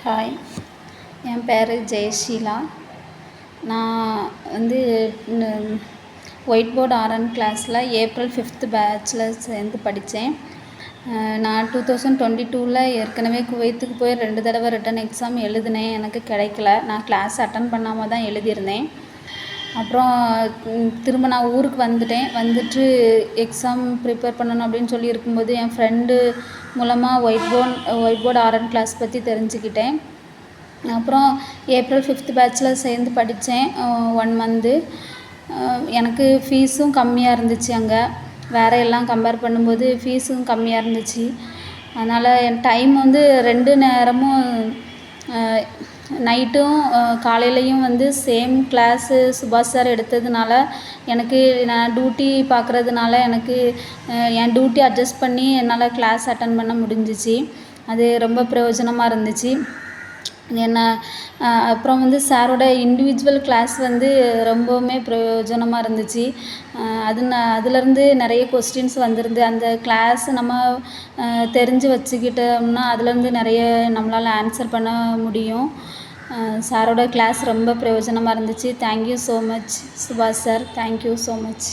Hi, என் பேர் ஜெயஷீலா. நான் வந்து ஒயிட் போர்டு ஆர்என் கிளாஸில் ஏப்ரல் 5th பேட்சில் சேர்ந்து படித்தேன். நான் 2022 ஏற்கனவே குவைத்துக்கு போய் 2 தடவை ரிட்டன் எக்ஸாம் எழுதினேன். எனக்கு கிடைக்கல. நான் கிளாஸ் அட்டன் பண்ணாமல் தான் எழுதியிருந்தேன். அப்புறம் திரும்ப நான் ஊருக்கு வந்துட்டு எக்ஸாம் ப்ரிப்பேர் பண்ணணும் அப்படின்னு சொல்லி இருக்கும்போது என் ஃப்ரெண்டு மூலமாக ஒயிட் போர்டு ஆர்என் கிளாஸ் பற்றி தெரிஞ்சுக்கிட்டேன். அப்புறம் ஏப்ரல் 5th பேட்சில் சேர்ந்து படித்தேன் 1 மந்த்து. எனக்கு ஃபீஸும் கம்மியாக இருந்துச்சு. அங்கே வேறு எல்லாம் கம்பேர் பண்ணும்போது ஃபீஸும் கம்மியாக இருந்துச்சு. அதனால் என் டைம் வந்து 2 நேரமும் நைட்டும் காலையிலையும் வந்து சேம் கிளாஸு சுபாஷ் சார் எடுத்ததுனால நான் டியூட்டி பார்க்குறதுனால எனக்கு என் டியூட்டி அட்ஜஸ்ட் பண்ணி என்னால் கிளாஸ் அட்டன் பண்ண முடிஞ்சிச்சு. அது ரொம்ப பிரயோஜனமாக இருந்துச்சு. அப்புறம் வந்து சாரோட இண்டிவிஜுவல் கிளாஸ் வந்து ரொம்பவுமே பிரயோஜனமாக இருந்துச்சு. அதுலேருந்து நிறைய கொஸ்டின்ஸ் வந்திருந்து. அந்த கிளாஸ் நம்ம தெரிஞ்சு வச்சுக்கிட்டோம்னா அதுலேருந்து நிறைய நம்மளால் ஆன்சர் பண்ண முடியும். சாரோட கிளாஸ் ரொம்ப பிரயோஜனமாக இருந்துச்சு. தேங்க்யூ ஸோ மச் சுபாஷ் சார். Thank you so much.